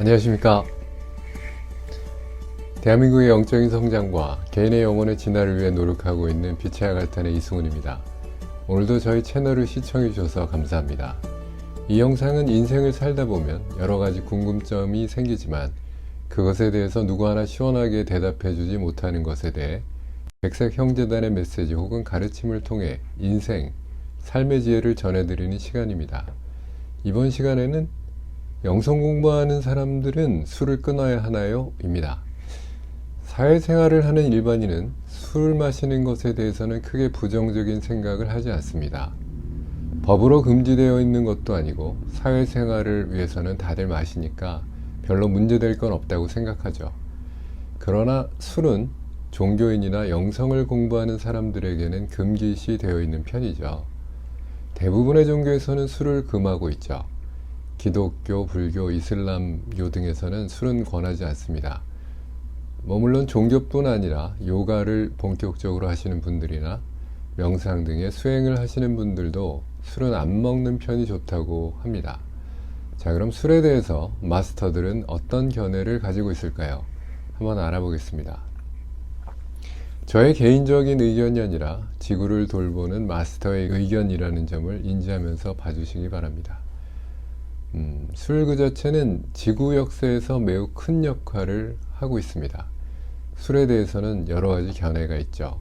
안녕하십니까. 대한민국의 영적인 성장과 개인의 영혼의 진화를 위해 노력하고 있는 빛의 아갈탄의 이승훈입니다. 오늘도 저희 채널을 시청해 주셔서 감사합니다. 이 영상은 인생을 살다 보면 여러가지 궁금점이 생기지만 그것에 대해서 누구 하나 시원하게 대답해 주지 못하는 것에 대해 백색 형제단의 메시지 혹은 가르침을 통해 인생, 삶의 지혜를 전해드리는 시간입니다. 이번 시간에는 영성 공부하는 사람들은 술을 끊어야 하나요? 입니다. 사회생활을 하는 일반인은 술 마시는 것에 대해서는 크게 부정적인 생각을 하지 않습니다. 법으로 금지되어 있는 것도 아니고 사회생활을 위해서는 다들 마시니까 별로 문제될 건 없다고 생각하죠. 그러나 술은 종교인이나 영성을 공부하는 사람들에게는 금기시 되어 있는 편이죠. 대부분의 종교에서는 술을 금하고 있죠. 기독교, 불교, 이슬람교 등에서는 술은 권하지 않습니다. 물론 종교뿐 아니라 요가를 본격적으로 하시는 분들이나 명상 등의 수행을 하시는 분들도 술은 안 먹는 편이 좋다고 합니다. 자, 그럼 술에 대해서 마스터들은 어떤 견해를 가지고 있을까요? 한번 알아보겠습니다. 저의 개인적인 의견이 아니라 지구를 돌보는 마스터의 의견이라는 점을 인지하면서 봐주시기 바랍니다. 술 그 자체는 지구 역사에서 매우 큰 역할을 하고 있습니다. 술에 대해서는 여러 가지 견해가 있죠.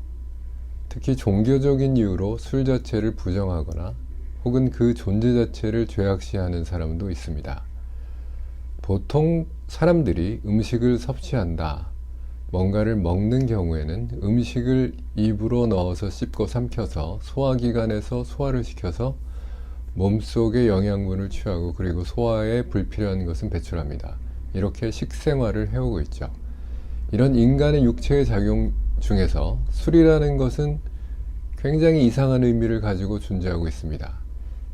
특히 종교적인 이유로 술 자체를 부정하거나 혹은 그 존재 자체를 죄악시하는 사람도 있습니다. 보통 사람들이 음식을 섭취한다, 뭔가를 먹는 경우에는 음식을 입으로 넣어서 씹고 삼켜서 소화기관에서 소화를 시켜서 몸속에 영양분을 취하고 그리고 소화에 불필요한 것은 배출합니다. 이렇게 식생활을 해오고 있죠. 이런 인간의 육체의 작용 중에서 술이라는 것은 굉장히 이상한 의미를 가지고 존재하고 있습니다.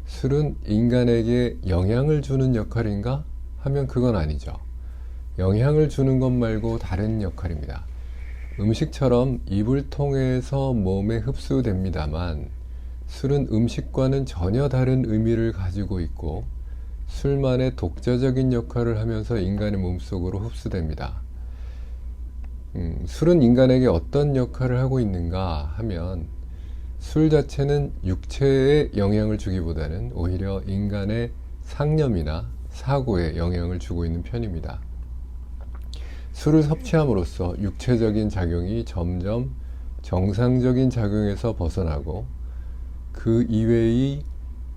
술은 인간에게 영향을 주는 역할인가 하면 그건 아니죠. 영향을 주는 것 말고 다른 역할입니다. 음식처럼 입을 통해서 몸에 흡수됩니다만 술은 음식과는 전혀 다른 의미를 가지고 있고 술만의 독자적인 역할을 하면서 인간의 몸속으로 흡수됩니다. 술은 인간에게 어떤 역할을 하고 있는가 하면 술 자체는 육체에 영향을 주기보다는 오히려 인간의 상념이나 사고에 영향을 주고 있는 편입니다. 술을 섭취함으로써 육체적인 작용이 점점 정상적인 작용에서 벗어나고 그 이외의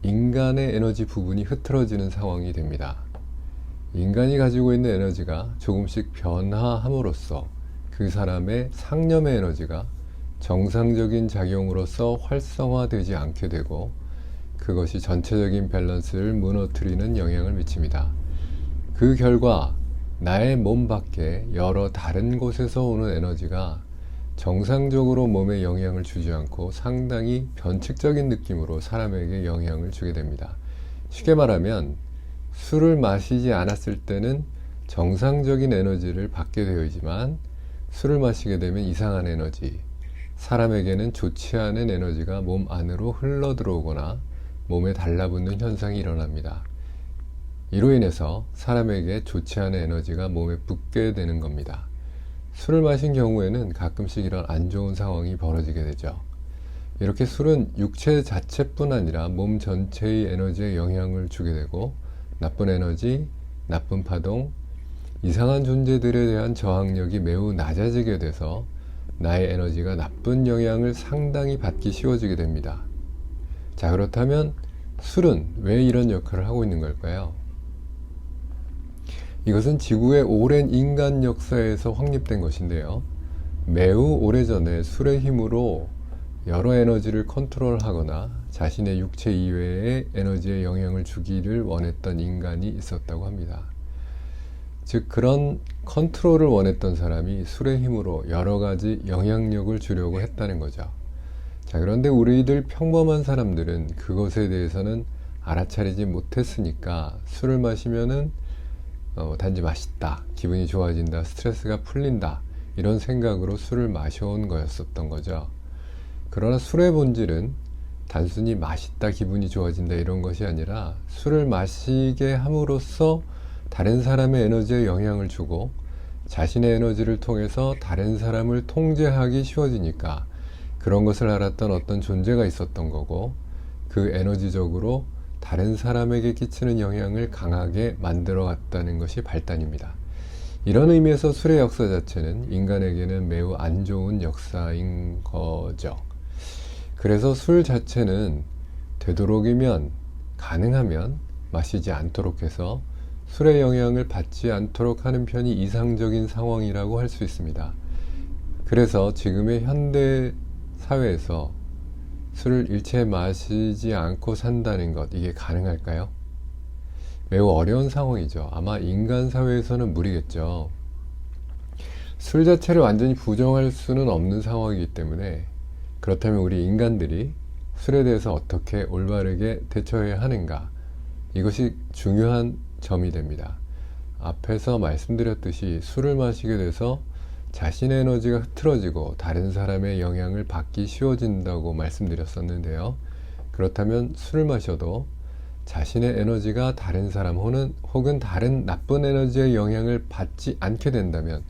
인간의 에너지 부분이 흐트러지는 상황이 됩니다. 인간이 가지고 있는 에너지가 조금씩 변화함으로써 그 사람의 상념의 에너지가 정상적인 작용으로서 활성화되지 않게 되고 그것이 전체적인 밸런스를 무너뜨리는 영향을 미칩니다. 그 결과 나의 몸 밖에 여러 다른 곳에서 오는 에너지가 정상적으로 몸에 영향을 주지 않고 상당히 변칙적인 느낌으로 사람에게 영향을 주게 됩니다. 쉽게 말하면 술을 마시지 않았을 때는 정상적인 에너지를 받게 되어있지만 술을 마시게 되면 이상한 에너지, 사람에게는 좋지 않은 에너지가 몸 안으로 흘러 들어오거나 몸에 달라붙는 현상이 일어납니다. 이로 인해서 사람에게 좋지 않은 에너지가 몸에 붙게 되는 겁니다. 술을 마신 경우에는 가끔씩 이런 안 좋은 상황이 벌어지게 되죠. 이렇게 술은 육체 자체뿐 아니라 몸 전체의 에너지에 영향을 주게 되고 나쁜 에너지, 나쁜 파동, 이상한 존재들에 대한 저항력이 매우 낮아지게 돼서 나의 에너지가 나쁜 영향을 상당히 받기 쉬워지게 됩니다. 자, 그렇다면 술은 왜 이런 역할을 하고 있는 걸까요? 이것은 지구의 오랜 인간 역사에서 확립된 것인데요. 매우 오래전에 술의 힘으로 여러 에너지를 컨트롤하거나 자신의 육체 이외의 에너지에 영향을 주기를 원했던 인간이 있었다고 합니다. 즉 그런 컨트롤을 원했던 사람이 술의 힘으로 여러 가지 영향력을 주려고 했다는 거죠. 자, 그런데 우리들 평범한 사람들은 그것에 대해서는 알아차리지 못했으니까 술을 마시면은 단지 맛있다, 기분이 좋아진다, 스트레스가 풀린다 이런 생각으로 술을 마셔온 거였었던 거죠. 그러나 술의 본질은 단순히 맛있다, 기분이 좋아진다 이런 것이 아니라 술을 마시게 함으로써 다른 사람의 에너지에 영향을 주고 자신의 에너지를 통해서 다른 사람을 통제하기 쉬워지니까 그런 것을 알았던 어떤 존재가 있었던 거고, 그 에너지적으로 다른 사람에게 끼치는 영향을 강하게 만들어 갔다는 것이 발단입니다. 이런 의미에서 술의 역사 자체는 인간에게는 매우 안 좋은 역사인 거죠. 그래서 술 자체는 되도록이면 가능하면 마시지 않도록 해서 술의 영향을 받지 않도록 하는 편이 이상적인 상황이라고 할 수 있습니다. 그래서 지금의 현대 사회에서 술을 일체 마시지 않고 산다는 것, 이게 가능할까요? 매우 어려운 상황이죠. 아마 인간 사회에서는 무리겠죠. 술 자체를 완전히 부정할 수는 없는 상황이기 때문에, 그렇다면 우리 인간들이 술에 대해서 어떻게 올바르게 대처해야 하는가, 이것이 중요한 점이 됩니다. 앞에서 말씀드렸듯이 술을 마시게 돼서 자신의 에너지가 흐트러지고 다른 사람의 영향을 받기 쉬워진다고 말씀드렸었는데요. 그렇다면 술을 마셔도 자신의 에너지가 다른 사람 혹은 다른 나쁜 에너지의 영향을 받지 않게 된다면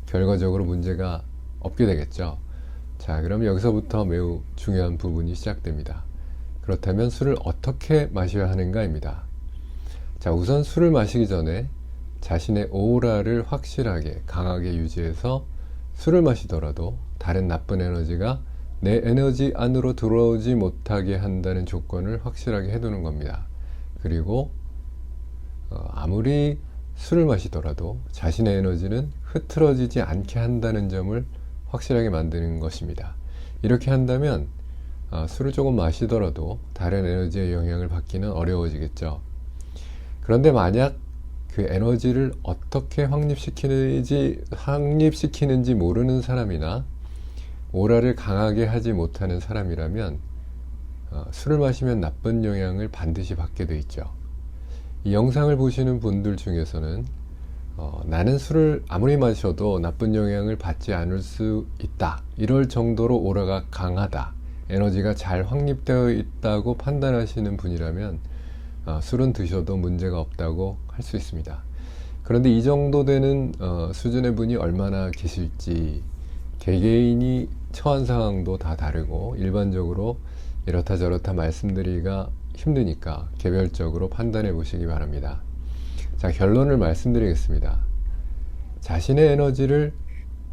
결과적으로 문제가 없게 되겠죠. 자, 그럼 여기서부터 매우 중요한 부분이 시작됩니다. 그렇다면 술을 어떻게 마셔야 하는가입니다. 자, 우선 술을 마시기 전에 자신의 오라를 확실하게 강하게 유지해서 술을 마시더라도 다른 나쁜 에너지가 내 에너지 안으로 들어오지 못하게 한다는 조건을 확실하게 해두는 겁니다. 그리고 아무리 술을 마시더라도 자신의 에너지는 흐트러지지 않게 한다는 점을 확실하게 만드는 것입니다. 이렇게 한다면 술을 조금 마시더라도 다른 에너지의 영향을 받기는 어려워지겠죠. 그런데 만약 그 에너지를 어떻게 확립시키는지 모르는 사람이나 오라를 강하게 하지 못하는 사람이라면 술을 마시면 나쁜 영향을 반드시 받게 돼 있죠. 이 영상을 보시는 분들 중에서는 나는 술을 아무리 마셔도 나쁜 영향을 받지 않을 수 있다, 이럴 정도로 오라가 강하다, 에너지가 잘 확립되어 있다고 판단하시는 분이라면 술은 드셔도 문제가 없다고 할 수 있습니다. 그런데 이 정도 되는 수준의 분이 얼마나 계실지, 개개인이 처한 상황도 다 다르고 일반적으로 이렇다 저렇다 말씀드리기가 힘드니까 개별적으로 판단해 보시기 바랍니다. 자, 결론을 말씀드리겠습니다. 자신의 에너지를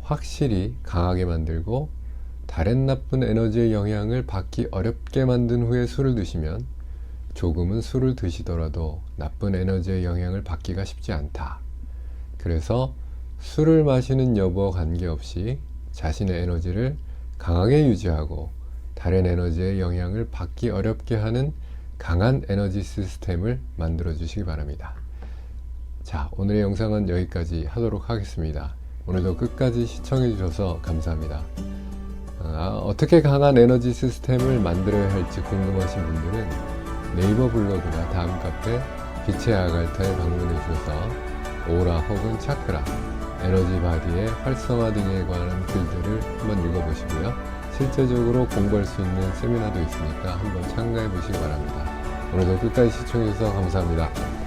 확실히 강하게 만들고 다른 나쁜 에너지의 영향을 받기 어렵게 만든 후에 술을 드시면 조금은 술을 드시더라도 나쁜 에너지의 영향을 받기가 쉽지 않다. 그래서 술을 마시는 여부와 관계없이 자신의 에너지를 강하게 유지하고 다른 에너지의 영향을 받기 어렵게 하는 강한 에너지 시스템을 만들어 주시기 바랍니다. 자, 오늘의 영상은 여기까지 하도록 하겠습니다. 오늘도 끝까지 시청해 주셔서 감사합니다. 어떻게 강한 에너지 시스템을 만들어야 할지 궁금하신 분들은 네이버 블로그나 다음 카페 빛의 아갈타에 방문해 주셔서 오라 혹은 차크라, 에너지 바디의 활성화 등에 관한 글들을 한번 읽어보시고요. 실제적으로 공부할 수 있는 세미나도 있으니까 한번 참가해 보시기 바랍니다. 오늘도 끝까지 시청해 주셔서 감사합니다.